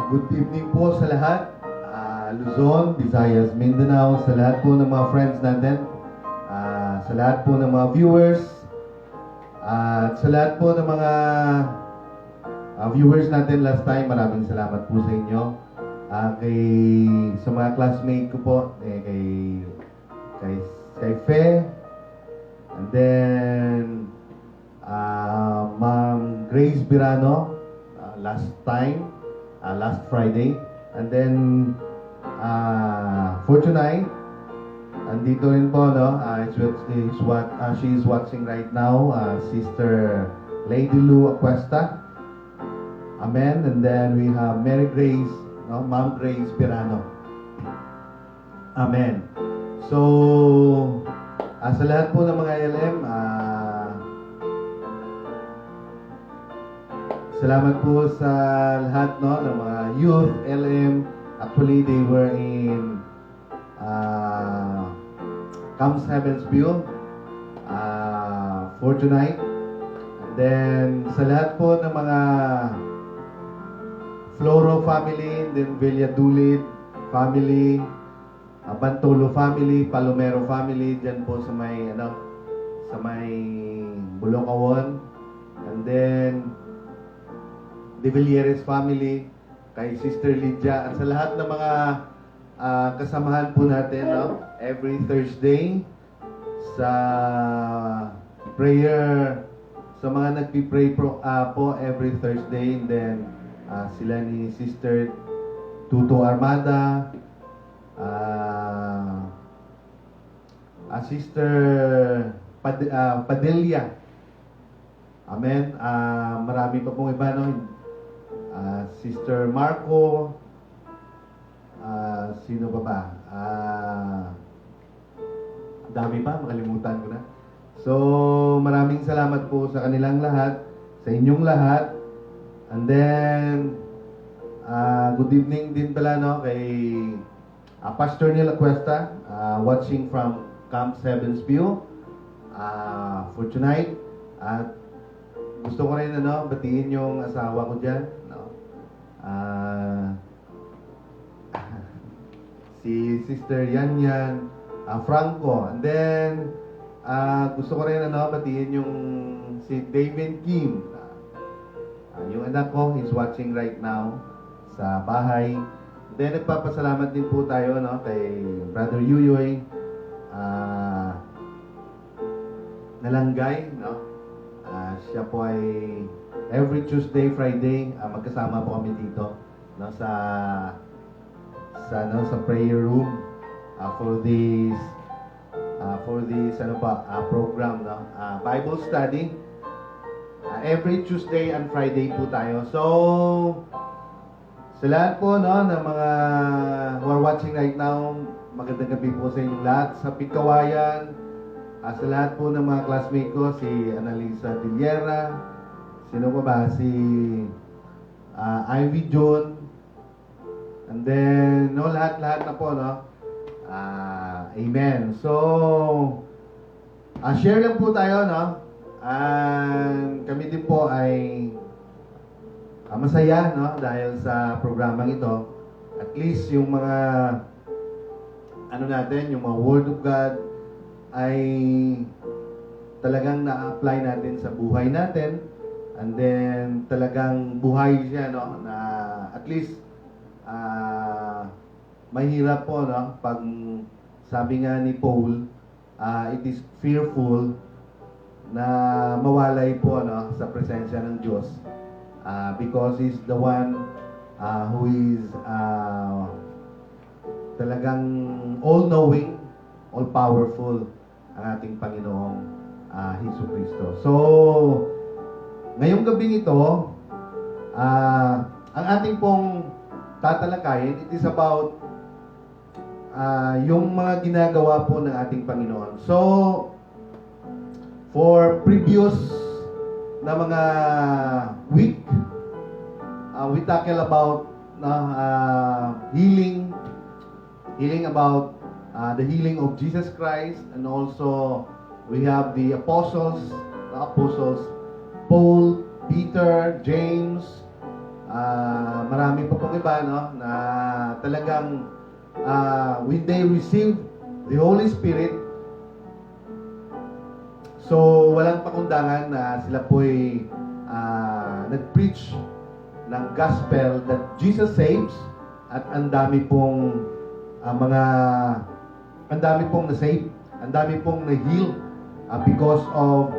Good evening po sa lahat. Luzon, Visayas, Mindanao, sa lahat po ng mga friends natin, sa lahat po ng mga viewers, at sa lahat po ng mga viewers natin last time, maraming salamat po sa inyo. Sa mga classmate ko po, kay Fe, and then Ma'am Grace Birano, last Friday, and then for tonight, andito rin po, no? She's watching right now, Sister Lady Lou Acuesta. Amen. And then we have Mary Grace, no? Ma'am Grace Birano. Amen. So, sa lahat po ng mga LM, salamat po sa lahat, no, ng mga youth LM. Actually, they were in Camps Heaven's View for tonight. And then, sa lahat po ng mga Floro family, then Villadulid family, Bantolo family, Palomero family, dyan po sa may, Bulocawon. And then, De Villeres family, kay Sister Lydia, at sa lahat ng mga kasamahan po natin, no? Every Thursday sa prayer, sa mga nagpi-pray po every Thursday, and then sila ni Sister Tuto Armada, Sister Padilla. Amen. Marami pa pong iba, no? Sister Marco, sino pa ba? Dami pa, makalimutan ko na. So, maraming salamat po sa kanilang lahat, sa inyong lahat. And then, good evening din pala, no, kay Pastor Neil Acuesta, watching from Camp Heaven's View for tonight. At gusto ko rin, batiin yung asawa ko dyan, no? Si Sister Yan Franco. And then, gusto ko rin, batiin yung si David Kim. Yung anak ko, he's watching right now sa bahay. Then, nagpapasalamat din po tayo, no, kay Brother Yuyoy Nalanggay, no? Siya po ay every Tuesday, Friday, magkasama po kami dito, no, sa prayer room for this program, no, Bible study. Every Tuesday and Friday po tayo. So, sa lahat po, no, ng mga who are watching right now, magandang gabi po sa inyong lahat. Sa Pikawayan, sa lahat po ng mga classmate ko, si Annalisa Tillera, sino pa ba? Si Ivy John, and then, no, lahat na po, no? Amen. So, share lang po tayo, no? And kami din po ay masaya, no, dahil sa programang ito. At least yung mga yung mga Word of God ay talagang na-apply natin sa buhay natin, and then talagang buhay siya, no, na at least mahirap po, no, pag sabi nga ni Paul, it is fearful na mawalay po, no, sa presensya ng Diyos, because He's the one who is talagang all-knowing, all-powerful, ang ating Panginoong Jesucristo. So, ngayong gabing ito, ang ating pong tatalakayin, it is about yung mga ginagawa po ng ating Panginoon. So, for previous na mga week, we tackle about healing about the healing of Jesus Christ, and also we have the apostles, Paul, Peter, James, marami pa pong iba, no, na talagang when they receive the Holy Spirit, so walang pakundangan na sila po'y nag-preach ng gospel that Jesus saves, at ang dami pong na-save, ang dami pong na-heal because of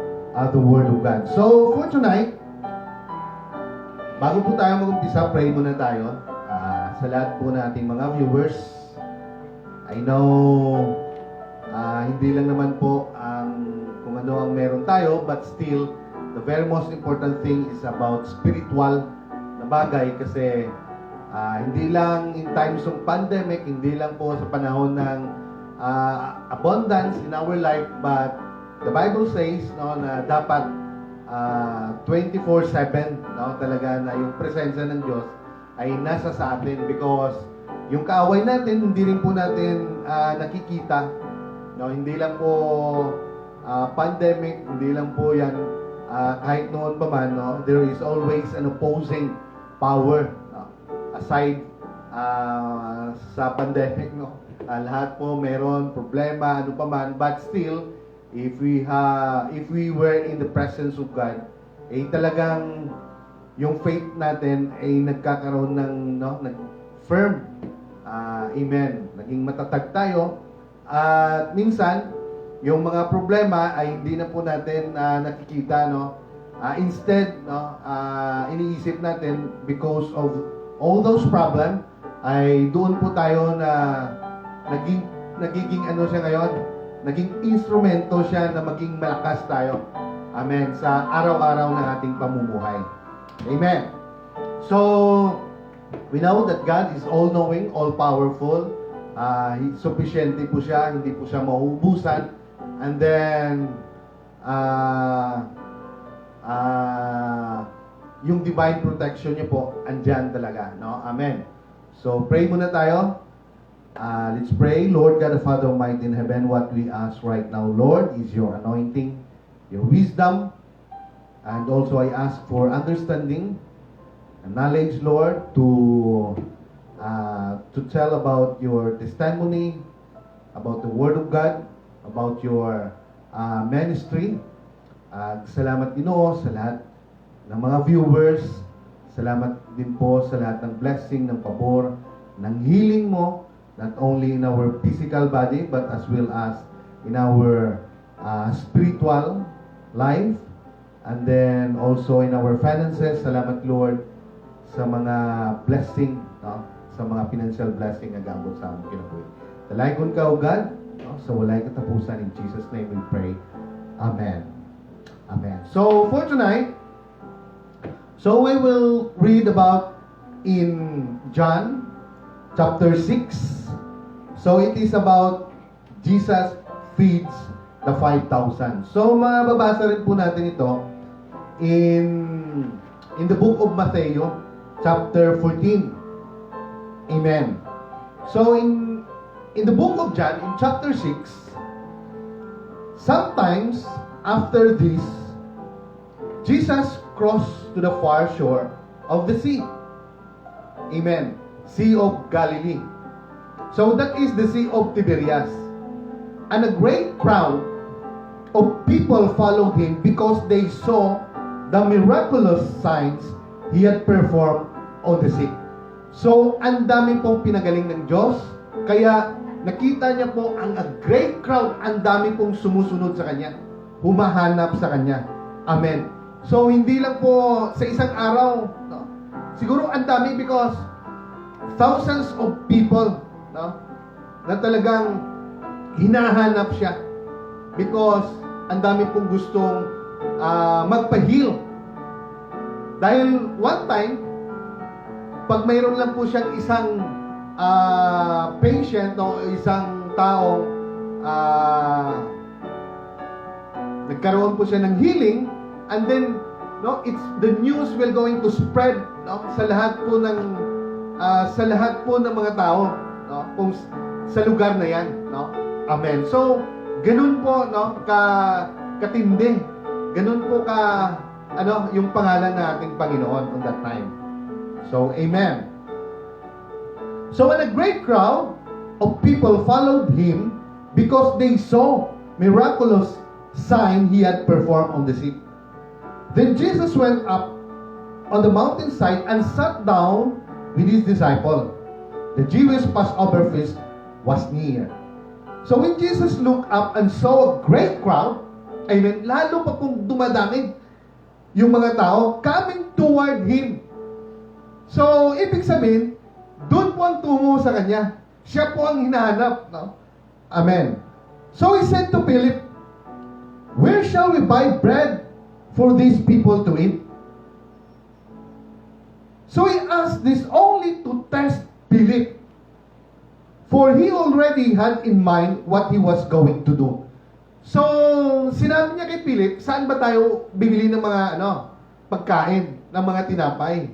the Word of God. So, for tonight, bago po tayo mag-umpisa, pray muna tayo. Sa lahat po nating mga viewers, I know, hindi lang naman po kung ano ang meron tayo, but still, the very most important thing is about spiritual na bagay, kasi hindi lang in times of pandemic, hindi lang po sa panahon ng abundance in our life, but the Bible says, no, na dapat 24/7, no, talaga na yung presensya ng Diyos ay nasa sa atin, because yung kaaway natin hindi rin po natin nakikita, no, hindi lang po pandemic, hindi lang po yan kahit noon pa man, no, there is always an opposing power, no, aside sa pandemic, no, lahat po meron problema, ano pa man, but still if we were in the presence of God, talagang yung faith natin ay nagkakaroon ng, no, firm. Amen. Naging matatag tayo. At minsan, yung mga problema ay hindi na po natin nakikita, no. Instead, no, iniisip natin because of all those problems, ay doon po tayo na nagiging ano siya ngayon, naging instrumento siya na maging malakas tayo. Amen. Sa araw-araw ng ating pamumuhay. Amen. So, we know that God is all-knowing, all-powerful. Sufficiente po siya, hindi po siya mauubusan. And then, yung divine protection niya po, andyan talaga. No? Amen. So, pray muna tayo. Let's pray. Lord God, the Father Almighty in heaven, what we ask right now, Lord, is your anointing, your wisdom, and also I ask for understanding and knowledge, Lord, to tell about your testimony, about the Word of God, about your ministry. Salamat, Ginoo, sa lahat ng mga viewers. Salamat din po sa lahat ng blessing, ng pabor, ng healing mo, not only in our physical body, but as well as in our spiritual life, and then also in our finances. Salamat, Lord, sa mga blessing, no? Sa mga financial blessing na gabot sa aming kinabuhi. Dalagon ka, O God, no? Sa walay katapusan. In Jesus' name we pray. Amen. Amen. So, for tonight, so we will read about in John chapter 6. So it is about Jesus feeds the 5,000. So mababasa rin po natin ito in the book of Matthew chapter 14. Amen. So in the book of John, in chapter 6, sometimes after this, Jesus crossed to the far shore of the sea. Amen. Sea of Galilee. So that is the Sea of Tiberias. And a great crowd of people followed him because they saw the miraculous signs he had performed on the sick. So, ang dami pong pinagaling ng Diyos. Kaya, nakita niya po ang a great crowd, ang dami pong sumusunod sa Kanya. Humahanap sa Kanya. Amen. So, hindi lang po sa isang araw. No? Siguro ang dami because thousands of people, no, na talagang hinahanap siya because ang dami pong gustong magpa-heal. Dahil one time, pag mayroon lang po siyang isang patient o isang taong nagkaroon po siya ng healing, and then, no, the news will going to spread, no, sa lahat po ng mga tao, no, kung sa lugar na yan, no. Amen. So, ganun po, no, katindi. Ganun po yung pangalan ng ating Panginoon on that time. So, amen. So, when a great crowd of people followed him because they saw miraculous sign he had performed on the sick. Then Jesus went up on the mountainside and sat down with his disciple. The Jewish Passover feast was near. So when Jesus looked up and saw a great crowd, amen, lalo pa pong dumadami yung mga tao coming toward him. So, ibig sabihin, doon po ang tungo sa kanya. Siya po ang hinahanap. No? Amen. So he said to Philip, "Where shall we buy bread for these people to eat?" So he asked this only to test Philip, for he already had in mind what he was going to do. So, sinabi niya kay Philip, saan ba tayo bibili ng mga pagkain, ng mga tinapay?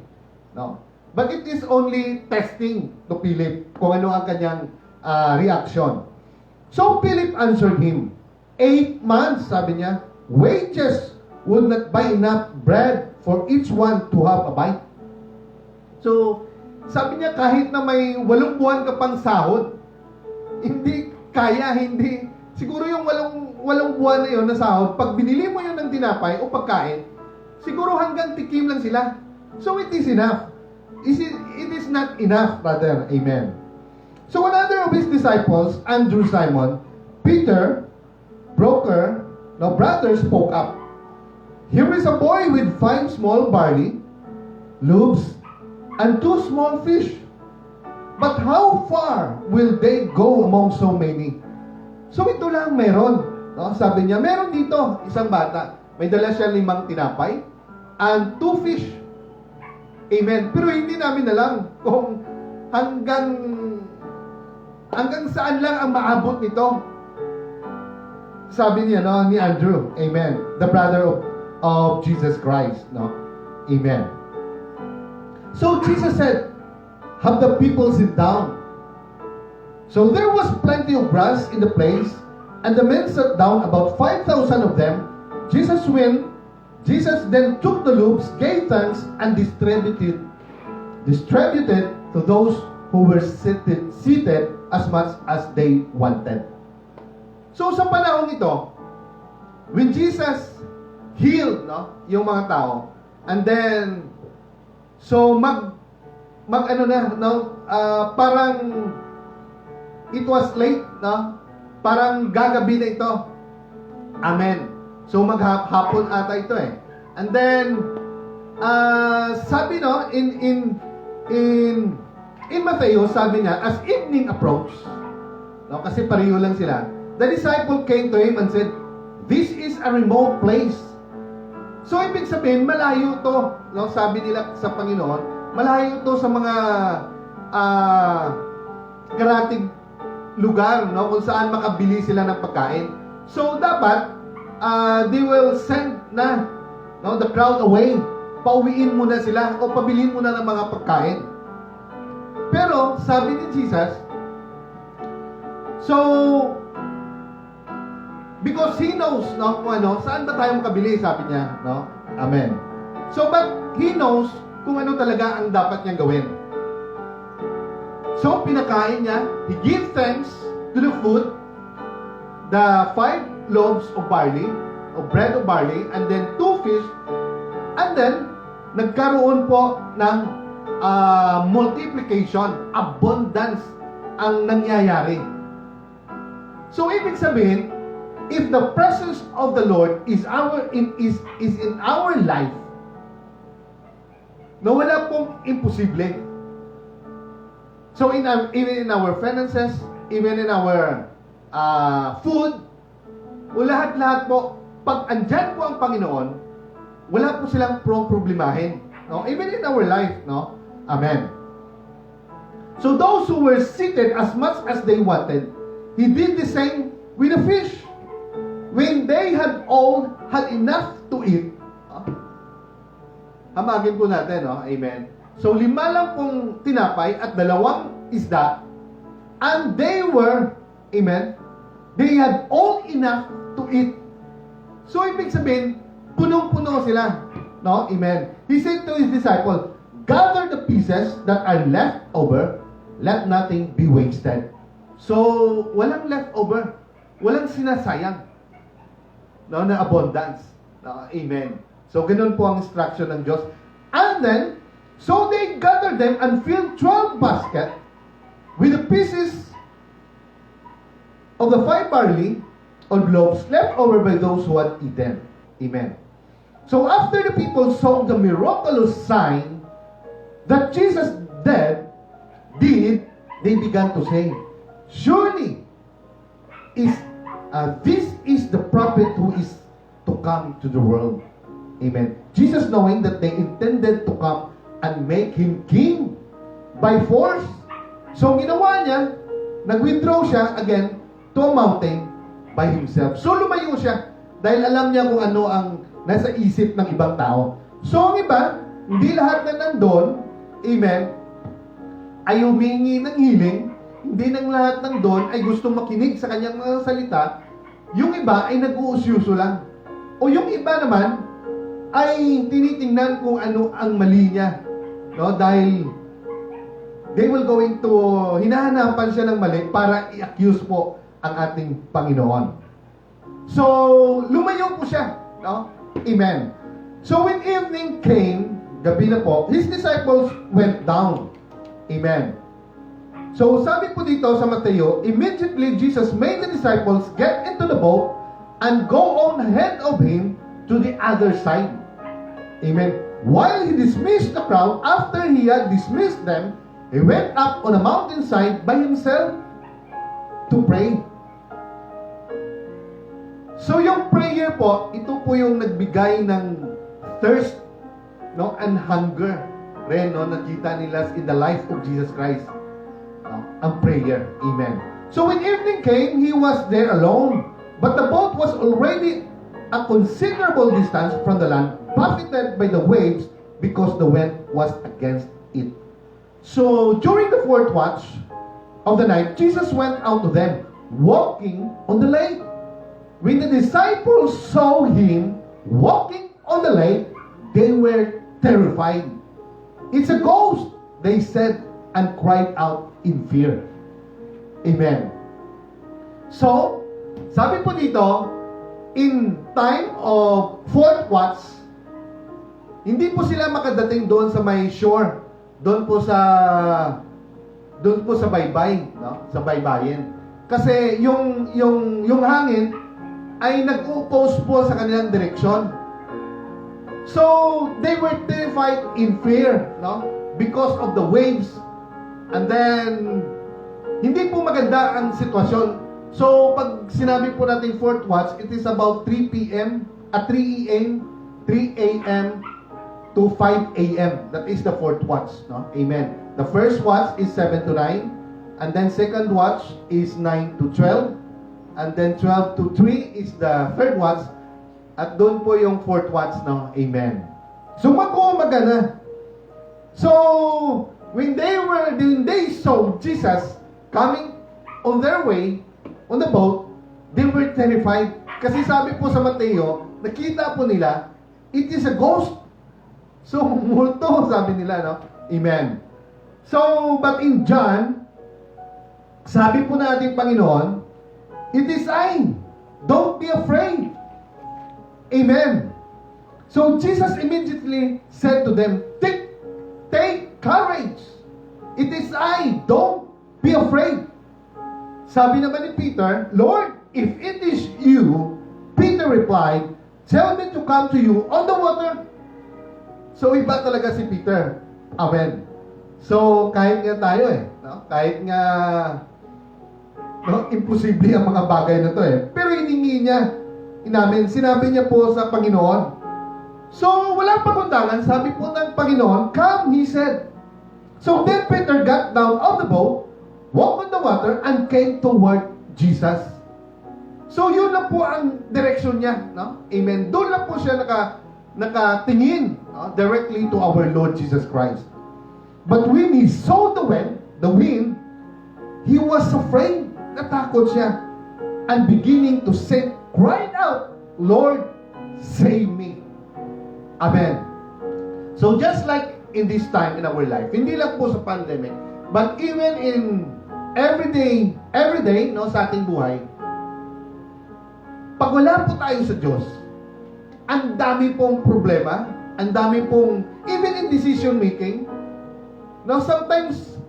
No. But it is only testing to Philip kung ano ang kanyang reaction. So Philip answered him, 8 months, sabi niya, wages would not buy enough bread for each one to have a bite. So, sabi niya, kahit na may 8 buwan ka pang sahod, hindi kaya, hindi. Siguro yung 8 buwan na yun na sahod, pag binili mo yun ng tinapay o pagkain, siguro hanggang tikim lang sila. So it is enough. It is not enough, brother. Amen. So another of his disciples, Andrew, Simon, Peter, broker, brother, spoke up. Here is a boy with 5 small barley, loaves, and 2 small fish. But how far will they go among so many? So ito lang meron. No? Sabi niya, meron dito isang bata. May dala siya 5 tinapay and 2 fish. Amen. Pero hindi namin alam kung hanggang saan lang ang maabot nito. Sabi niya, ni Andrew. Amen. The brother of Jesus Christ. No? Amen. So Jesus said, have the people sit down. So there was plenty of grass in the place, and the men sat down, about 5,000 of them. Jesus then took the loaves, gave thanks, and distributed to those who were seated as much as they wanted. So sa panahon ito, when Jesus healed yung mga tao, and then parang it was late, parang gagabi na ito. Amen. So maghapon ata ito eh. And then sabi in Matthew, sabi niya, as evening approached, kasi pareho lang sila, the disciple came to him and said, this is a remote place. So ibig sabihin, malayo to. Sabi nila sa Panginoon, malayo to sa mga karating lugar, kung saan makabili sila ng pagkain. So dapat they will send the crowd away. Pauwiin muna sila o pabilin muna ng mga pagkain. Pero sabi ni Jesus, so because he knows kung saan ba tayo makabili, sabi niya, Amen. So but he knows kung ano talaga ang dapat niyang gawin. So pinakain niya, he gave thanks to the food, the 5 loaves of barley, of bread of barley, and then 2 fish, and then nagkaroon po ng multiplication, abundance ang nangyayari. So ibig sabihin, if the presence of the Lord is in our life, wala pong imposible. So even in our finances, even in our food, lahat-lahat po, pag andyan po ang Panginoon, wala po silang problemahin. Even in our life, Amen. So those who were seated as much as they wanted, he did the same with the fish. When they had all had enough to eat, hamagin po natin, Amen. So 5 lang pong tinapay at 2 isda, and they were, Amen, they had all enough to eat. So ibig sabihin, punong-puno sila. Amen. He said to his disciple, gather the pieces that are left over, let nothing be wasted. So, walang leftover. Walang sinasayang. No, na abundance. No, amen. So, ganun po ang instruction ng Diyos. And then, so they gathered them and filled 12 baskets with the pieces of the 5 barley or loaves left over by those who had eaten. Amen. So after the people saw the miraculous sign that Jesus did, they began to say, surely this is the prophet who is to come to the world. Amen. Jesus, knowing that they intended to come and make him king by force. So ginawa niya, nag-withdraw siya again to a mountain by himself. So lumayo siya dahil alam niya kung ano ang nasa isip ng ibang tao. So ang iba, hindi lahat na nandun, amen, ay humingi ng healing. Hindi nang lahat nandun ay gustong makinig sa kanyang mga salita. Yung iba ay nag-uusyuso lang. O yung iba naman ay tinitingnan kung ano ang mali niya. No? Dahil they will going to, hinahanapan siya ng mali para i-accuse po ang ating Panginoon. So, lumayo po siya. No? Amen. So, when evening came, gabi na po, his disciples went down. Amen. So, sabi po dito sa Mateo, immediately Jesus made the disciples get into the boat and go on ahead of him to the other side. Amen. While he dismissed the crowd, after he had dismissed them, he went up on a mountainside by himself to pray. So yung prayer po, ito po yung nagbigay ng thirst, no, and hunger rin, no, nakita nila in the life of Jesus Christ. Ang prayer. Amen. So when evening came, he was there alone, but the boat was already a considerable distance from the land, buffeted by the waves because the wind was against it. So during the 4th watch of the night, Jesus went out to them, walking on the lake. When the disciples saw him walking on the lake, they were terrified. It's a ghost, they said, and cried out in fear. Amen. So, sabi po dito, in time of 4th watch, hindi po sila makadating doon sa may shore, doon po sa baybay, no? Sa baybayin. Kasi yung hangin ay nag-oppose po sa kanilang direksyon. So, they were terrified in fear, no? Because of the waves. And then, hindi po maganda ang sitwasyon. So, pag sinabi po natin 4th watch, it is about 3 p.m. at 3 a.m. to 5 a.m. That is the 4th watch. No? Amen. The first watch is 7 to 9. And then second watch is 9 to 12. And then 12 to 3 is the 3rd watch. At doon po yung 4th watch. No? Amen. So, mag-uumaga na. So, when they saw Jesus coming on their way on the boat, they were terrified. Kasi sabi po sa Mateo, nakita po nila, it is a ghost. So, multo, sabi nila, no? Amen. So, but in John, sabi po na ating Panginoon, it is I. Don't be afraid. Amen. So, Jesus immediately said to them, Take courage. It is I. Don't be afraid. Sabi naman ni Peter, Lord, if it is you, Peter replied, tell me to come to you on the water. So, iba talaga si Peter. Amen. So, kahit nga tayo no? Kahit nga no, imposible ang mga bagay na to pero hiningi niya, sinabi niya po sa Panginoon. So, walang pakundangan, sabi po ng Panginoon, come, he said. So then Peter got down of the boat, walked on the water, and came toward Jesus. So yun lang po ang direction niya. No? Amen. Doon lang po siya nakatingin directly to our Lord Jesus Christ. But when he saw the wind, he was afraid. Natakot siya. And beginning to sink, cried out, Lord, save me. Amen. So just like in this time in our life. Hindi lang po sa pandemic, but even in every day, no, sa ating buhay, pag wala po tayo sa Diyos, ang dami pong problema, ang dami pong, even in decision making, no, sometimes,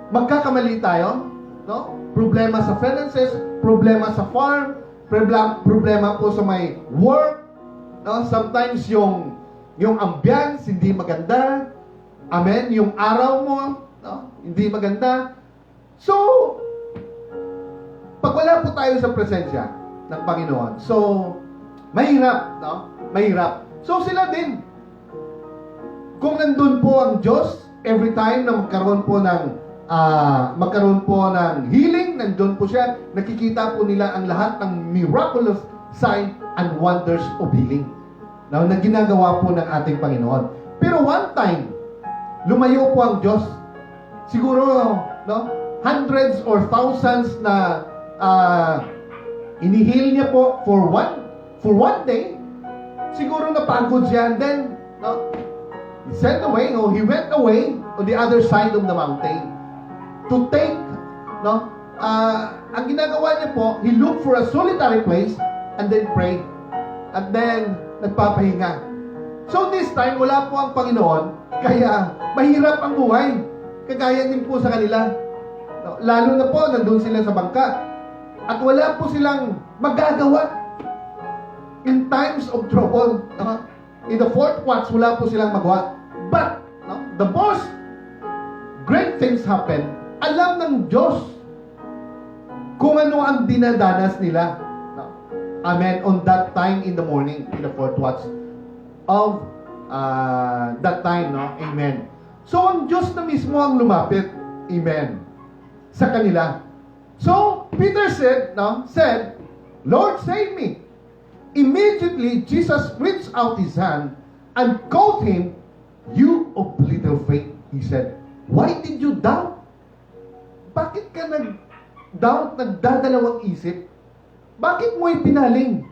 magkakamali tayo, no? Problema sa finances, problema sa farm, problema po sa may work, no? Sometimes yung ambience hindi maganda, amen, yung araw mo, no, hindi maganda. So, pag wala po tayo sa presensya ng Panginoon, so, mahirap, no? Mahirap. So, sila din, kung nandun po ang Diyos, every time na magkaroon po ng healing, nandun po siya, nakikita po nila ang lahat ng miraculous sign and wonders of healing, no, na ginagawa po ng ating Panginoon. Pero one time, lumayo po ang Diyos, siguro, no, hundreds or thousands na inihil niya po for one day, siguro napagod siya, and then, no, he went away on the other side of the mountain to take, no, ang ginagawa niya po, he looked for a solitary place and then prayed. And then, nagpapahinga. So this time, wala po ang Panginoon, kaya mahirap ang buhay. Kagaya din po sa kanila. No, lalo na po, nandun sila sa bangka. At wala po silang magagawa in times of trouble. No? In the fourth watch, wala po silang magawa. But, no, the most great things happen. Alam ng Diyos kung ano ang dinadanas nila. No? Amen. On that time in the morning, in the fourth watch of that time, no? Amen. So, ang Diyos na mismo ang lumapit. Amen. Sa kanila. So, Peter said, Lord, save me. Immediately, Jesus reached out his hand and called him, you of little faith. He said, why did you doubt? Bakit ka nag-doubt, nagdadalawang isip? Bakit mo ipinaling?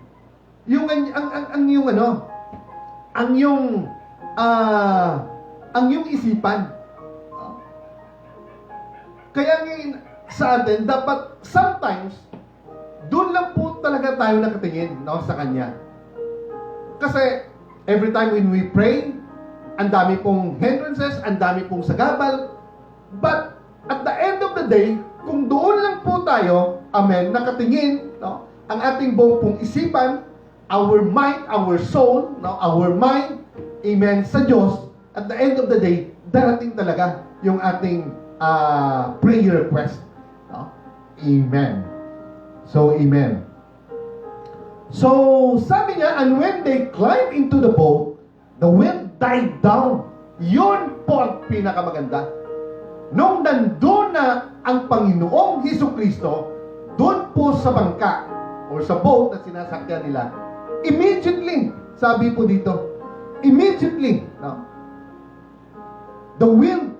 Ang yung isipan. Kaya ngayon, sa atin, dapat sometimes, doon lang po talaga tayo nakatingin, no, sa Kanya. Kasi, every time when we pray, ang dami pong hindrances, ang dami pong sagabal, but, at the end of the day, kung doon lang po tayo, amen, nakatingin, no, ang ating buong pong isipan, our mind, our soul, no, our mind, amen, sa Diyos, at the end of the day, darating talaga yung ating prayer request. No? Amen. So, amen. So, sabi niya, and when they climbed into the boat, the wind died down. Yun po ang pinakamaganda. Nung nandun na ang Panginoong Hesukristo, doon po sa bangka, or sa boat na sinasakyan nila, immediately, sabi po dito, immediately, no, the wind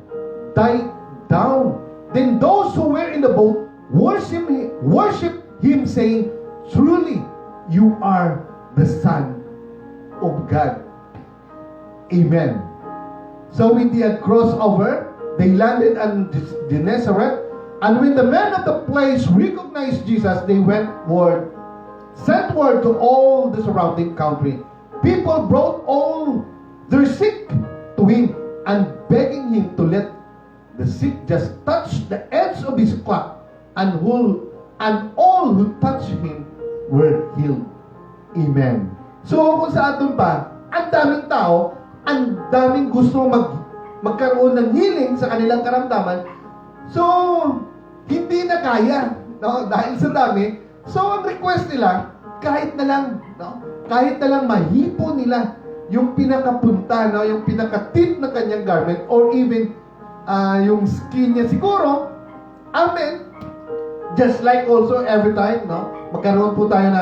died down. Then those who were in the boat worship him, saying, truly, you are the Son of God. Amen. So when they had crossed over, they landed at Gennesaret, and when the men of the place recognized Jesus, they sent word to all the surrounding country. People brought all their sick to him, and begging him to let the sick just touch the edge of his cloak, and all who touched him were healed. Amen. So kung sa atin pa, ang daming tao, ang daming gusto magkaroon ng healing sa kanilang karamdaman. So, hindi na kaya, no? Dahil sa dami. So, ang request nila, kahit na lang mahipo nila yung pinakapunta, no? Yung pinaka-tip ng kanyang garment, or even yung skin niya siguro. Amen. Just like also every time, no? Magkaroon po tayo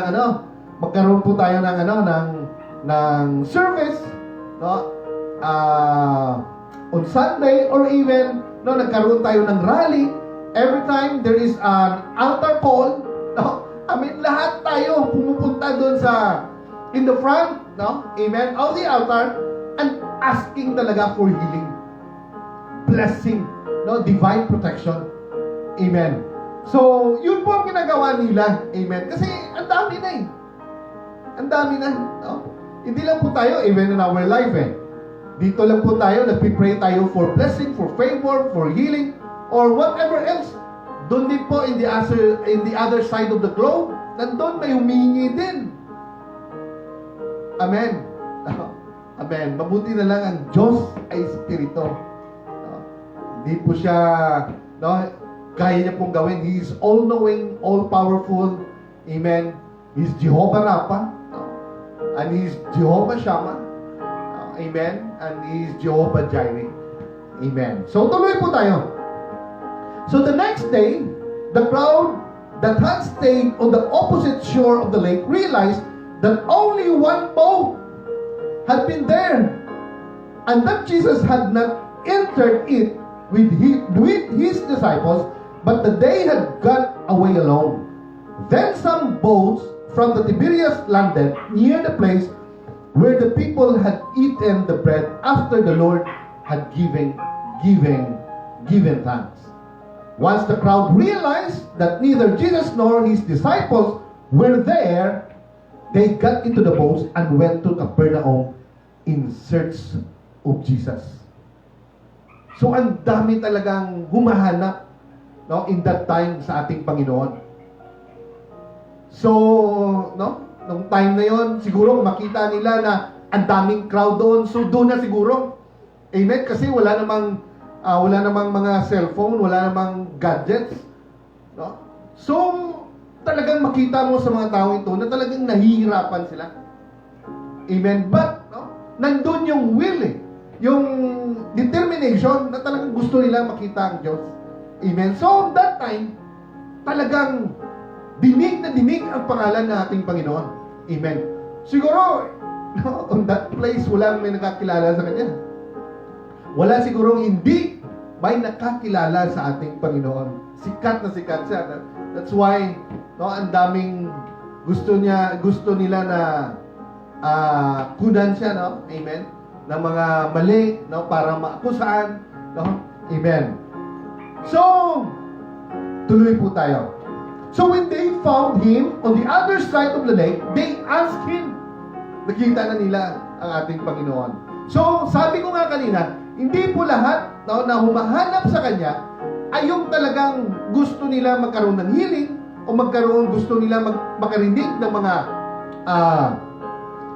ng service, no? On Sunday, or even, no, nagkaroon tayo ng rally. Every time there is an altar call, no? I mean, lahat tayo pumupunta doon in the front, no? Amen, of the altar, and asking talaga for healing. blessing, no? Divine protection. Amen. So, yun po ang ginagawa nila. Amen. Kasi, ang dami na eh. Ang dami na. No? Hindi lang po tayo, even in our life eh. Dito lang po tayo, nagpipray tayo for blessing, for favor, for healing, or whatever else. Doon din po in the other side of the globe, nandun may humingi din. Amen. Amen. Mabuti na lang ang Diyos ay Espiritu. Hindi po siya, no, kaya niya pong gawin. He is all-knowing, all-powerful. Amen. He is Jehovah Rapha. And He is Jehovah Shammah. Amen. And He is Jehovah Jireh. Amen. So, tuloy po tayo. So, the next day, the crowd that had stayed on the opposite shore of the lake realized that only one boat had been there, and that Jesus had not entered it with his disciples, but that they had gone away alone. Then some boats from the Tiberias landed near the place where the people had eaten the bread after the Lord had given thanks. Once the crowd realized that neither Jesus nor his disciples were there, they got into the boats and went to Capernaum in search of Jesus. So, ang dami talagang humahanap, no, in that time sa ating Panginoon. So, no, nung time na yon, siguro makita nila na ang daming crowd doon. So, doon na siguro. Amen? Kasi wala namang mga cellphone, wala namang gadgets. No? So, talagang makita mo sa mga tao ito na talagang nahihirapan sila. Amen? But, no, nandun yung will eh. Yung determination na talagang gusto nila makita ang Diyos. Amen? So, that time, talagang dinig na dinig ang pangalan ng ating Panginoon. Amen? Siguro, no, on that place, walang may nakakilala sa Kanya. Wala sigurong hindi may nakakilala sa ating Panginoon. Sikat na sikat siya. That's why, no, ang daming gusto nila na kunan siya, no? Amen? Ng mga mali, no, para maakusahan, no? Amen. So, tuloy po tayo. So when they found him on the other side of the lake, they asked him. Nakita na nila ang ating Panginoon. So, sabi ko nga kanina, hindi po lahat, no, na humahanap sa Kanya ay yung talagang gusto nila magkaroon ng healing o gusto nila makarinig ng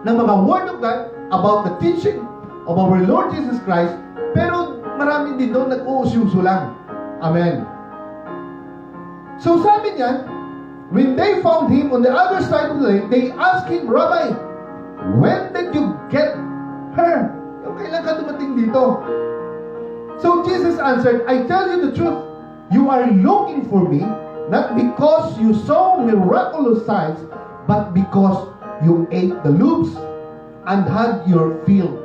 mga word of God about the teaching of our Lord Jesus Christ, pero marami din doon nag-uusyuso lang. Amen. So sabi niya, when they found him on the other side of the lake, they asked him, Rabbi, when did you get her? Kailan ka dumating dito? So Jesus answered, I tell you the truth, you are looking for me, not because you saw miraculous signs, but because you ate the loaves and had your fill.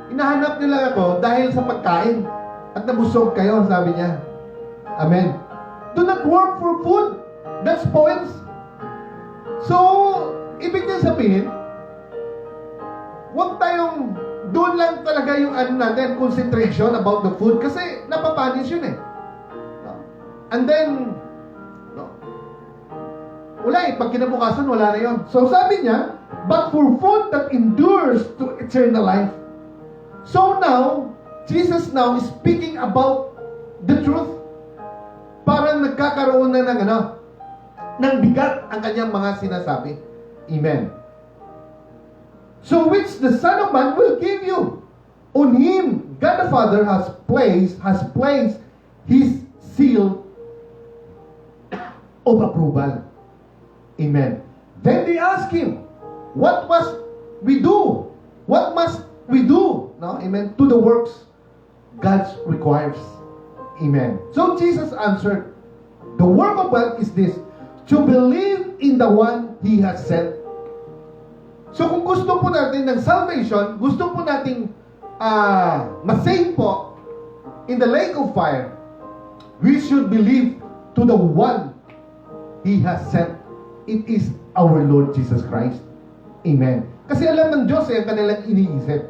Hinahanap nila ako dahil sa pagkain at nabusog kayo, sabi niya. Amen. Do not work for food that spoils. So, ibig niya sabihin, huwag tayong doon lang talaga yung natin, concentration about the food, kasi napapanis yun eh. No? And then, no? Wala eh, pag kinabukasan, wala na yun. So sabi niya, but for food that endures to eternal life. So now, Jesus now is speaking about the truth. Parang nagkakaroon na ng bigat ang kanyang mga sinasabi. Amen. So which the Son of Man will give you. On him, God the Father has placed his seal of approval. Amen. Then they ask him, what must we do? What must we do? No? Amen. To the works God requires. Amen. So Jesus answered, the work of God is this, to believe in the one He has sent. So kung gusto po natin ng salvation, gusto po nating masave po in the lake of fire, we should believe to the one He has sent. It is our Lord Jesus Christ. Amen. Kasi alam ng Diyos ang kanilang iniisip.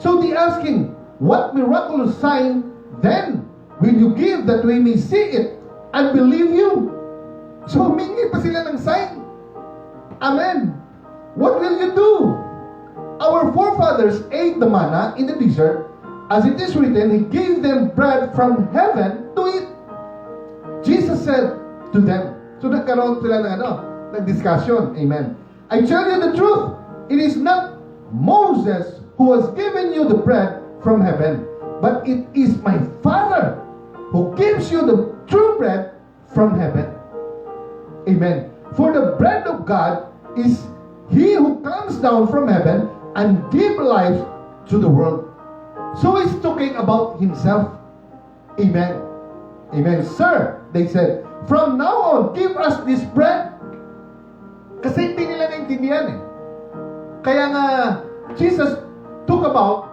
So they ask him, what miraculous sign Then will you give that we may see it and believe you? So humingi pa sila ng sign. Amen. What will you do? Our forefathers ate the manna in the desert. As it is written, He gave them bread from heaven to eat. Jesus said to them. So nagkaroon sila ng discussion. Amen. I tell you the truth, it is not Moses who has given you the bread from heaven, but it is my Father who gives you the true bread from heaven. Amen. For the bread of God is He who comes down from heaven and gives life to the world. So He's talking about Himself. Amen. Amen. Sir, they said, from now on, give us this bread. Kasi hindi nila naintindihan eh. Kaya nga, Jesus took about,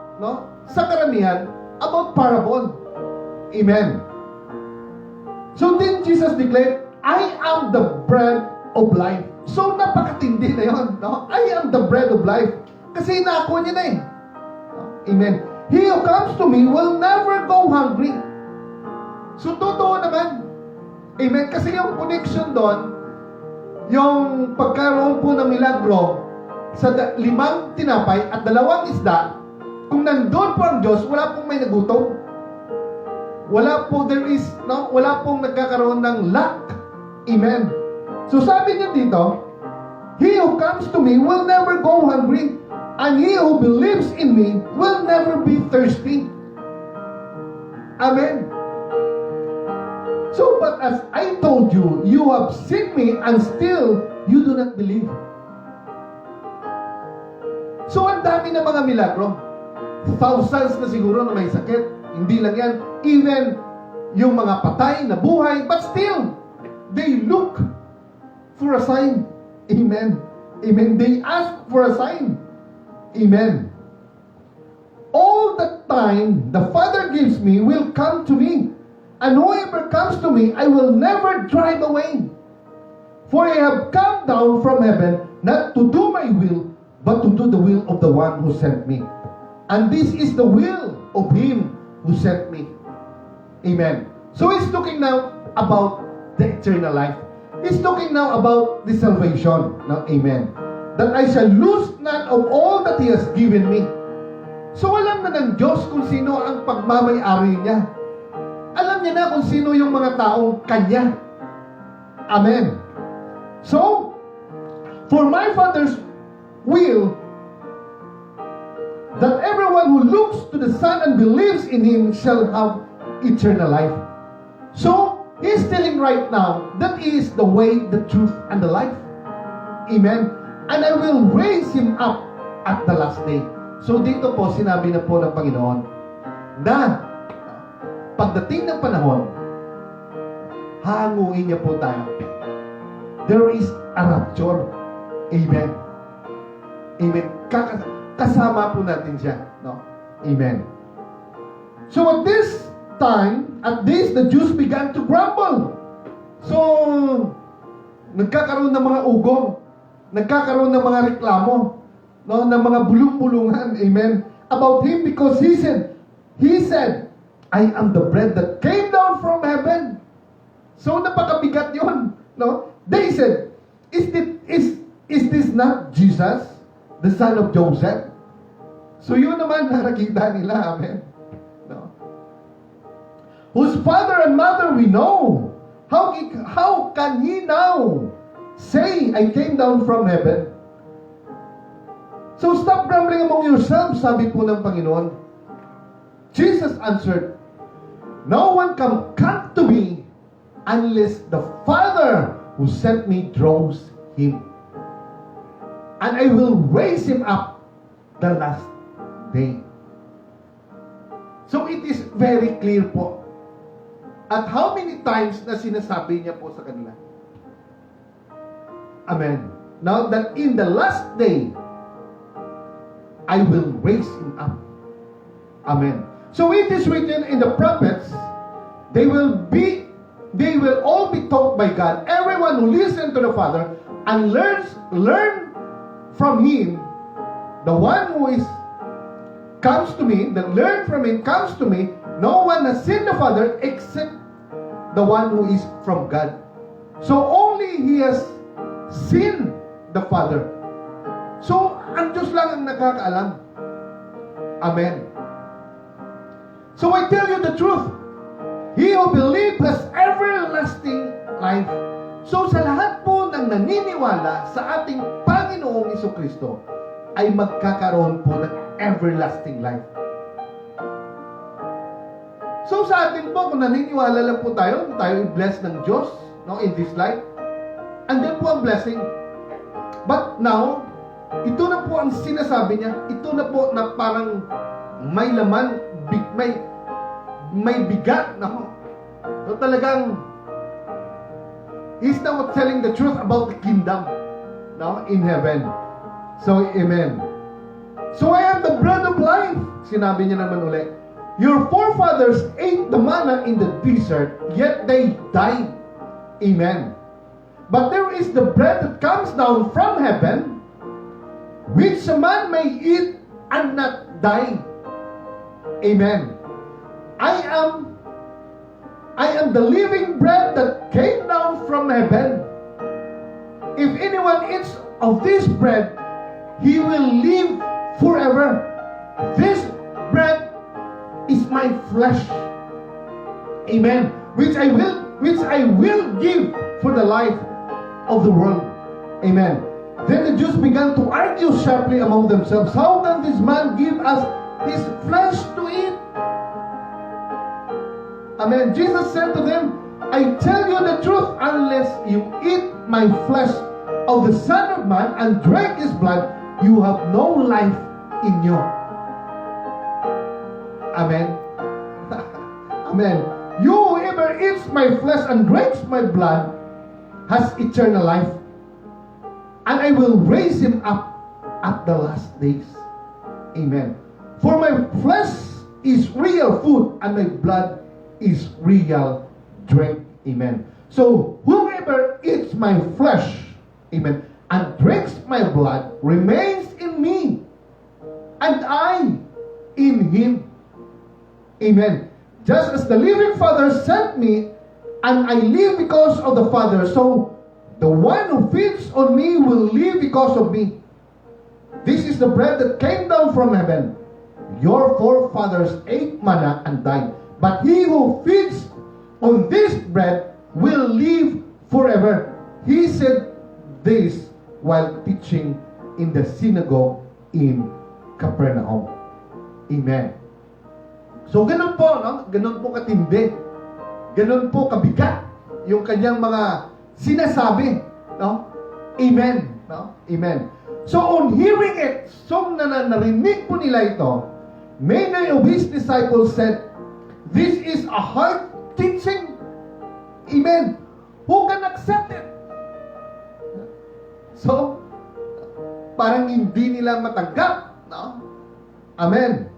sa karamihan, about parable. Amen. So then Jesus declared, I am the bread of life. So napakatindi na yun. I am the bread of life. Kasi inaako niya na eh. Amen. He who comes to me will never go hungry. So totoo naman. Amen. Kasi yung connection doon, yung pagkaroon po ng milagro sa 5 tinapay at 2 isda, kung nandun po ang Diyos, wala pong may nagutom. Wala po, wala pong nagkakaroon ng lack. Amen. So sabi niya dito, He who comes to me will never go hungry, and he who believes in me will never be thirsty. Amen. So, but as I told you, you have seen me and still you do not believe. So, ang dami na mga milagro. Thousands na siguro na may sakit. Hindi lang yan. Even yung mga patay na buhay, but still, they look for a sign. Amen. Amen. They ask for a sign. Amen. All the time the Father gives me will come to me. And whoever comes to me, I will never drive away. For I have come down from heaven, not to do my will, but to do the will of the one who sent me. And this is the will of Him who sent me. Amen. So He's talking now about the eternal life. He's talking now about the salvation. Now, amen. That I shall lose none of all that He has given me. So alam na ng Diyos kung sino ang pagmamay-ari niya. Alam niya na kung sino yung mga taong Kanya. Amen. So, for my Father's will, that everyone who looks to the Son and believes in Him shall have eternal life. So, He's telling right now that He is the way, the truth, and the life. Amen. And I will raise Him up at the last day. So dito po, sinabi na po ng Panginoon na pagdating ng panahon, hanguin niya po tayo. There is a rapture. Amen. Amen. Kasama po natin siya. No? Amen. So at this time, at this, the Jews began to grumble. So, nagkakaroon ng mga ugong, nagkakaroon ng mga reklamo, no, ng mga bulong-bulungan, amen, about Him because He said, I am the bread that came down from heaven. So, napakabigat yun, no? They said, is this not Jesus, the son of Joseph? So, yun naman nakakita nila, amen. No? Whose father and mother we know. How can He now say, I came down from heaven? So stop grumbling among yourselves, sabi po ng Panginoon. Jesus answered, no one can come to me unless the Father who sent me draws him. And I will raise him up the last day. So it is very clear po. At how many times na sinasabi niya po sa kanila? Amen. Now that in the last day, I will raise him up. Amen. So it is written in the prophets, they will all be taught by God. Everyone who listens to the Father and learn from Him, the one who comes to me, that learn from Him comes to me. no one has seen the Father except the one who is from God. So only He has seen the Father. So, ang Diyos lang ang nakakaalam. Amen. So I tell you the truth. He who believes has everlasting life. So sa lahat po ng naniniwala sa ating Panginoong Jesucristo ay magkakaroon po ng everlasting life. So sa atin po, kung naniniwala lang po tayo i-bless ng Diyos, no, in this life, andyan po ang blessing. But now, ito na po ang sinasabi niya, ito na po na parang may laman, may bigat, no? So talagang, He's now telling the truth about the kingdom, no, in heaven. So, amen. So I am the bread of life. Sinabi niya naman ulit. Your forefathers ate the manna in the desert, yet they died. Amen. But there is the bread that comes down from heaven, which a man may eat and not die. Amen. I am the living bread that came down from heaven. If anyone eats of this bread, he will live forever. This bread is my flesh. Amen. Which I will give for the life of the world. Amen. Then the Jews began to argue sharply among themselves, how can this man give us his flesh to eat? Amen. Jesus said to them, I tell you the truth, unless you eat my flesh of the Son of Man and drink his blood, you have no life in you. Amen. Amen. You, whoever eats my flesh and drinks my blood, has eternal life, and I will raise him up at the last days. Amen. For my flesh is real food, and my blood is real drink. Amen. So, whoever eats my flesh, amen, and drinks my blood, remains in me, and I in him. Amen. Just as the living Father sent me, and I live because of the Father, so the one who feeds on me will live because of me. This is the bread that came down from heaven. Your forefathers ate manna and died. But he who feeds on this bread will live forever. He said this while teaching in the synagogue in Capernaum. Amen. So ganun po, no? Ganun po katindi. Ganun po kabigat yung kanyang mga sinasabi, no? Amen, no? Amen. So on hearing it, so narinig po nila ito, many of his disciples said, this is a hard teaching. Amen. Who can accept it? So, parang hindi nila matanggap, no? Amen.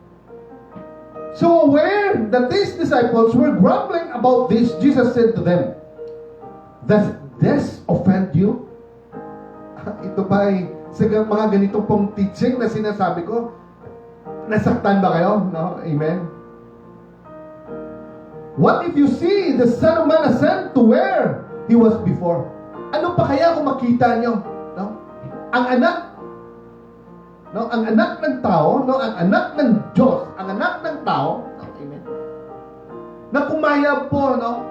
So aware that these disciples were grumbling about this, Jesus said to them, does this offend you? Ito ba ay sa mga ganitong pong teaching na sinasabi ko, nasaktan ba kayo? No? Amen. What if you see the Son of Man ascend to where He was before? Ano pa kaya kung makita nyo? No? Ang anak, no? Ang anak ng tao, no? Ang anak ng Diyos, ang anak ng tao, no? Amen, na kumayab po, no?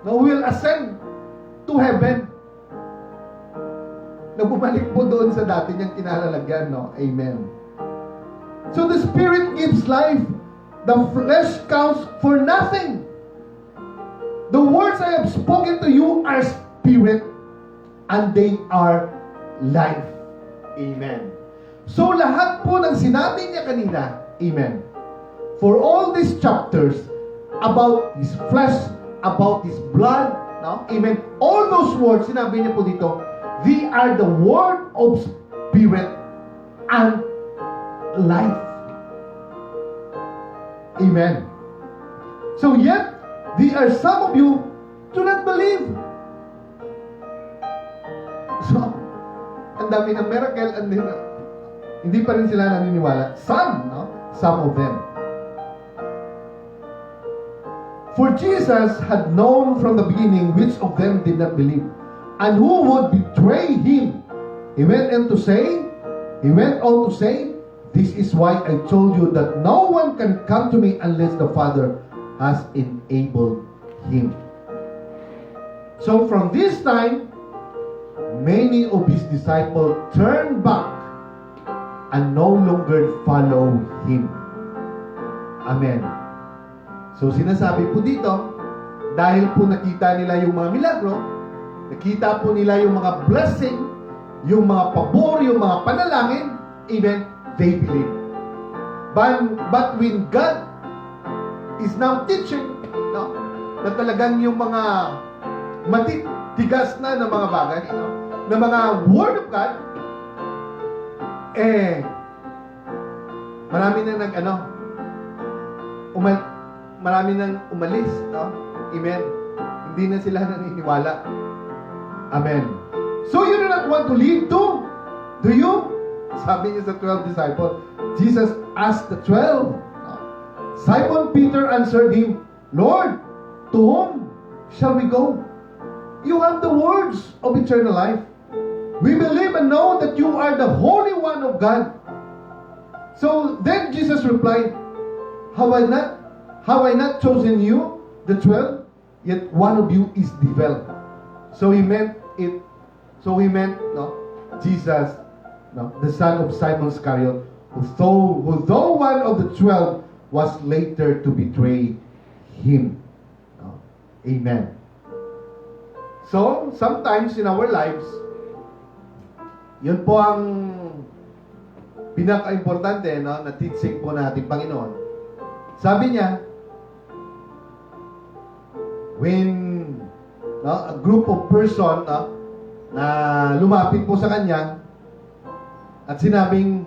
No, will ascend to heaven. Na bumalik po doon sa dati niyang kinalalagyan, no? Amen. So the Spirit gives life. The flesh counts for nothing. The words I have spoken to you are spirit, and they are life. Amen. So lahat po ng sinabi niya kanina, amen, for all these chapters about His flesh, about His blood, no? Amen. All those words, sinabi niya po dito, they are the word of spirit and life. Amen. So yet, there are some of you do not believe. So, ang dami ng miracle, and hindi pa rin sila naniniwala. Some, no? Some of them. For Jesus had known from the beginning which of them did not believe, and who would betray him. He went on to say, this is why I told you that no one can come to me unless the Father has enabled him. So from this time, many of his disciples turned back and no longer follow him. Amen. So sinasabi po dito, dahil po nakita nila yung mga milagro, nakita po nila yung mga blessing, yung mga pabor, yung mga panalangin, even they believe. But when God is now teaching, no, na talagang yung mga matitigas na ng mga bagay, no, na mga Word of God, marami nang umalis, no? Amen. Hindi na sila naniniwala. Amen. So you do not want to leave too? Do you? Sabi niya sa 12 disciples. Jesus asked the 12. Simon Peter answered him, Lord, to whom shall we go? You have the words of eternal life. We believe and know that you are the Holy One of God. So then Jesus replied, Have I not chosen you, the 12? Yet one of you is the devil. So he meant Jesus, the son of Simon Iscariot, who though one of the 12 was later to betray him. Amen. So, sometimes in our lives, yun po ang pinaka-importante, no, na teaching po natin Panginoon. Sabi niya, when a group of person na lumapit po sa Kanya at sinabing,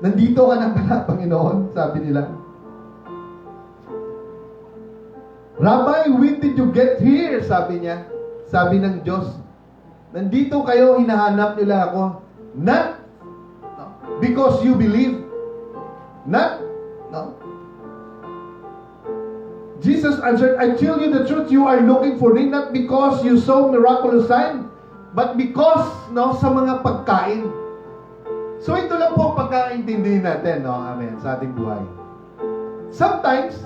nandito ka na pala, Panginoon, sabi nila. Rabbi, when did you get here? Sabi niya. Sabi ng Diyos, nandito kayo, hinahanap nila ako. Not because you believe. Jesus answered, I tell you the truth, you are looking for me not because you saw miraculous sign, but because sa mga pagkain. So ito lang po pagkaintindihin natin, amen, sa ating buhay. Sometimes,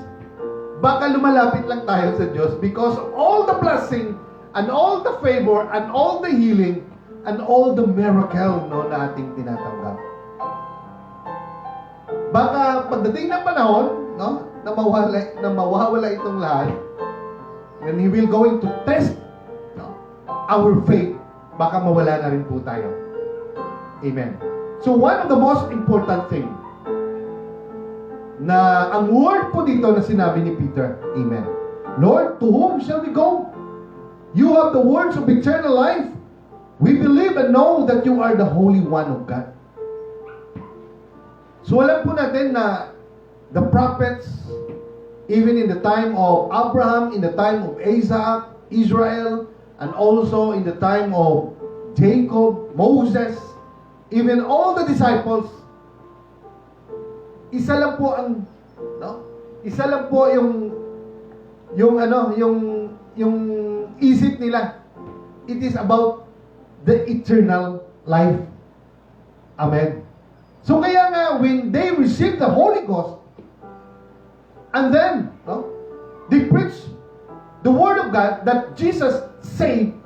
baka lumalapit lang tayo sa Diyos because of all the blessing and all the favor and all the healing and all the miracle na ating tinatanggap. Baka pagdating ng panahon, na mawawala itong lahat, and He will going to test our faith, baka mawala na rin po tayo. Amen. So one of the most important thing na ang word po dito na sinabi ni Peter, amen. Lord, to whom shall we go? You have the words of eternal life. We believe and know that you are the Holy One of God. So alam po natin na the prophets, even in the time of Abraham, in the time of Isaac, Israel, and also in the time of Jacob, Moses, even all the disciples, isa lang po yung isip nila. It is about the eternal life. Amen. So kaya nga, when they received the Holy Ghost, and then, they preach the Word of God that Jesus saved,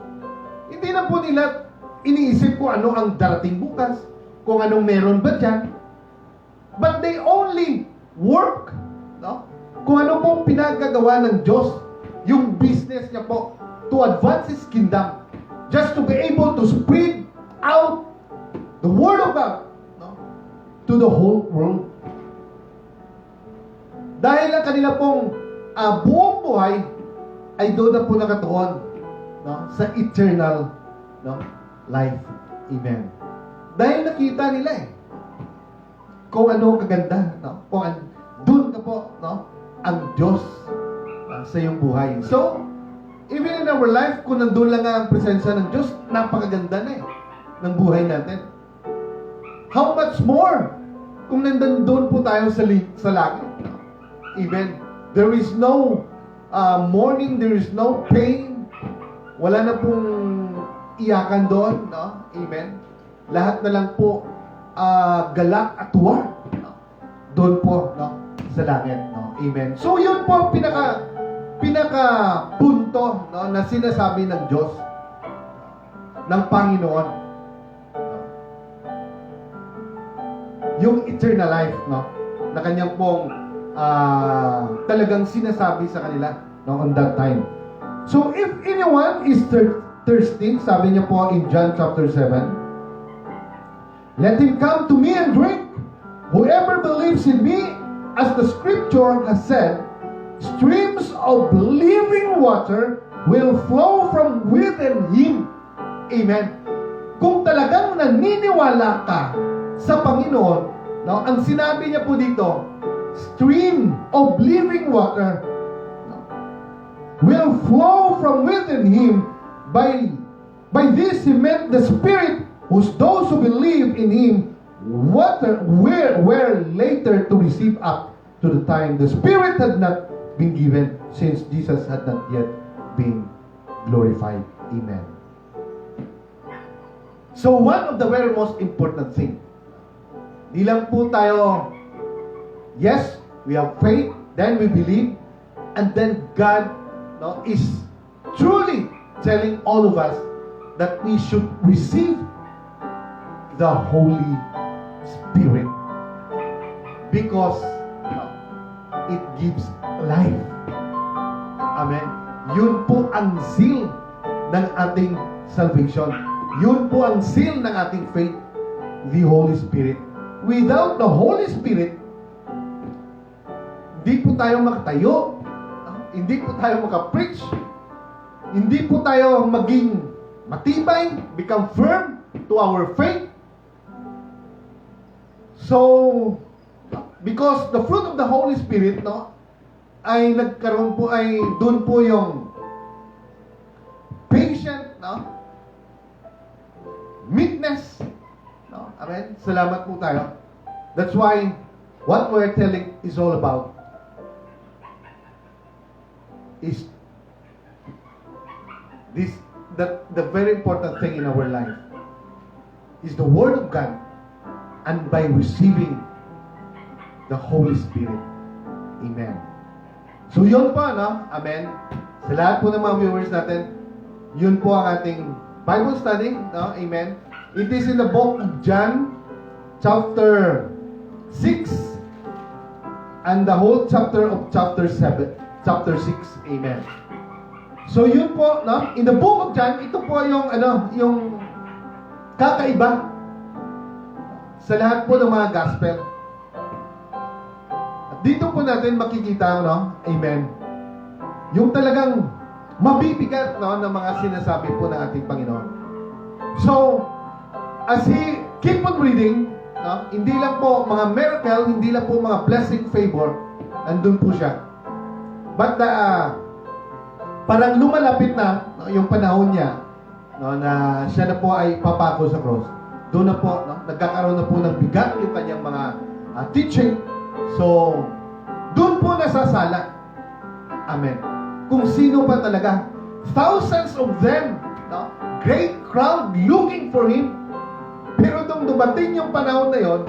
hindi na po nila iniisip kung ano ang darating bukas, kung anong meron ba dyan. But they only work, kung ano pong pinagagawa ng Diyos, yung business niya po, to advance His kingdom, just to be able to spread out the Word of God to the whole world. Dahil ang kanila pong buong buhay ay doon na po nakatuon sa eternal life. Amen. Dahil nakita nila kung ano kaganda, kung doon ka po ang Diyos sa iyong buhay. So, even in our life, kung nandun lang ang presensya ng Diyos, napakaganda na ng buhay natin. How much more kung nandun po tayo sa langit? Even There is no mourning, there is no pain. Wala na pong iyakan doon, no? Amen. Lahat na lang po galak at tuwa, no? Doon po, no? Sa langit, no? Amen. So yun po pinaka punto, no, na sinasabi ng Diyos, ng Panginoon, yung eternal life, no, na kanyang pong talagang sinasabi sa kanila, no, on that time. So if anyone is thirsty, sabi niya po in John chapter 7, let him come to me and drink. Whoever believes in me, as the scripture has said, streams of living water will flow from within him. Amen. Kung talagang naniniwala ka sa Panginoon, no, ang sinabi niya po dito, stream of living water, no, will flow from within him. By this he meant the Spirit, whose those who believe in him were later to receive up to the time the Spirit had not been given, since Jesus had not yet been glorified. Amen. So one of the very most important thing, di lang po tayo, yes, we have faith, then we believe, and then God, no, is truly telling all of us that we should receive the Holy Spirit, because it gives life. Amen. Yun po ang seal ng ating salvation. Yun po ang seal ng ating faith, the Holy Spirit. Without the Holy Spirit, hindi po tayo makatayo, hindi po tayo makapreach, hindi po tayo maging matibay, become firm to our faith. So, because the fruit of the Holy Spirit, no, ay nagkaroon po, ay doon po yung patient, no, meekness, no, amen. Salamat po tayo. That's why what we're telling is all about is this, that the very important thing in our life is the Word of God, and by receiving the Holy Spirit. Amen. So yun po, no? Amen. Sa lahat po ng mga viewers natin, yun po ang ating Bible study, no? Amen. It is in the book of John, chapter 6, and the whole chapter of chapter 6. Amen. So yun po, no? In the book of John, ito po yung, yung kakaiba sa lahat po ng mga gospel. Dito po natin makikita, no? Amen. Yung talagang mabibigat, no, ng mga sinasabi po ng ating Panginoon. So, as he keep on reading, no, hindi lang po mga miracle, hindi lang po mga blessing, favor, andun po siya. But parang lumalapit na, no, yung panahon niya, no, na siya na po ay papako sa cross. Doon na po, no, nagkakaroon na po ng bigat yung kanyang mga teaching. So, doon po nasasala. Amen. Kung sino pa talaga. Thousands of them, no? Great crowd looking for him. Pero nung dumating yung panahon na yon,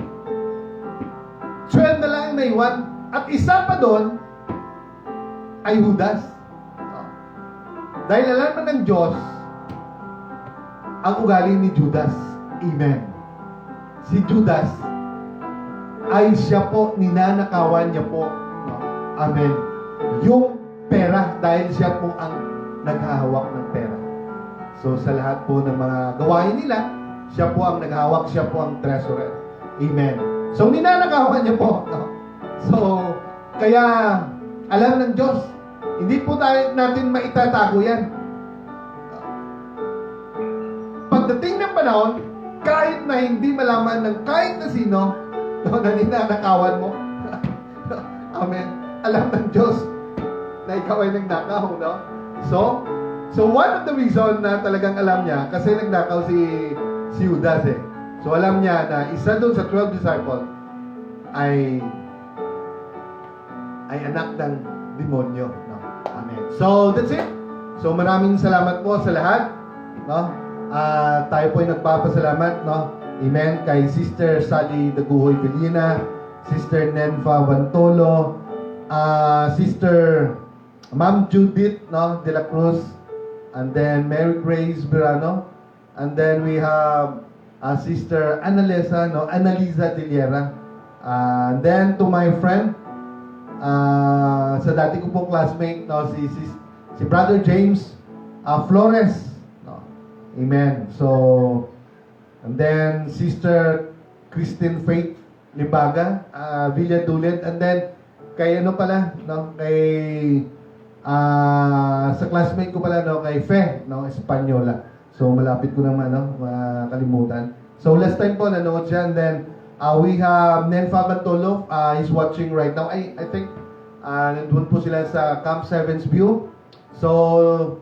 12 na lang ang naiwan. At isa pa doon ay Judas. No? Dahil alam naman ng Diyos ang ugali ni Judas. Amen. Si Judas ay siya po, ninanakawan niya po, no? Amen, yung pera, dahil siya po ang naghahawak ng pera. So sa lahat po ng mga gawain nila, siya po ang naghahawak, siya po ang treasurer. Amen. So ninanakawan niya po, no? So kaya alam ng Diyos, hindi po natin maitatago yan. Pagdating ng panahon, kahit na hindi malaman ng kahit na sino, no, na ninanakawan mo. Amen. Alam ng Diyos na ikaw ay nagnakaw, no? So one of the reason na talagang alam niya, kasi nagnakaw si Judas eh. So alam niya na isa doon sa 12 disciples ay anak ng demonyo. No? Amen. So, that's it. So, maraming salamat po sa lahat. No? Tayo po ay nagpapasalamat. No? Amen. Kay Sister Sally Daguhoy Belina, Sister Nenfa Bantolo, Sister Ma'am Judith, no, De La Cruz, and then Mary Grace Verano, and then we have Sister Annalisa, no, Annalisa Diliera, and then to my friend, sa dati ko pong classmate, no, si Brother James Flores, no, amen. So, and then Sister Christine Faith Libaga, Villa Dulet, and then kay ano pala, no, kay sa classmate ko pala, no, kay Fe, no, Espanyola. So malapit ko naman, no, makalimutan. So last time po nanood siya, and then we have Nenfa Bantolo, he's watching right now. I think nandun po sila sa Camp 7's View. So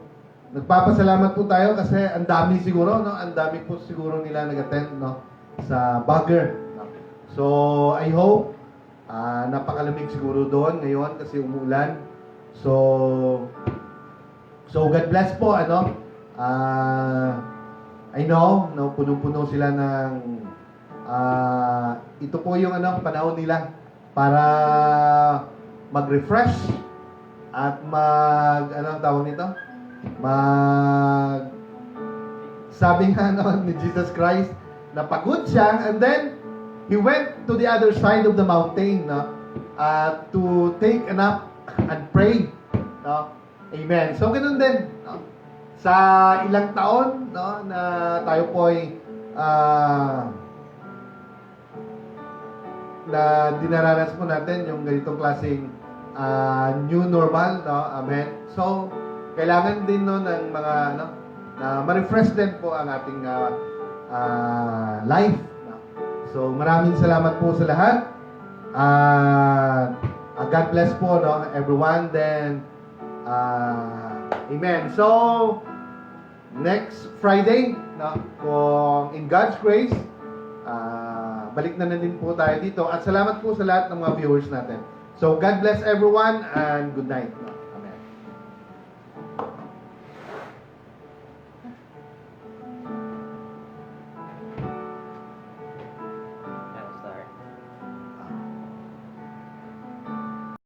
nagpapasalamat po tayo kasi ang dami siguro, no, ang dami po siguro nila nag-attend, no, sa Bagger. No? So I hope napakalamig siguro doon ngayon kasi umulan. So God bless po, ano. I know, no, punong-puno sila ng ito po yung ano, panahon nila para mag-refresh at ano tawag nito? Sabi nga no, ni Jesus Christ, napagod siya, and then he went to the other side of the mountain, no, to take a nap and pray, no? Amen. So ganoon din, no? Sa ilang taon, no, na tayo po ay na dinaranas po natin yung ganitong klaseng new normal, no? Amen. So kailangan din, no, ng mga ano, na ma-refresh din po ang ating life, no? So maraming salamat po sa lahat. God bless po, no, everyone. Then amen. So next Friday, no, kung in God's grace, balik na din po tayo dito. At salamat po sa lahat ng mga viewers natin. So God bless everyone and good night.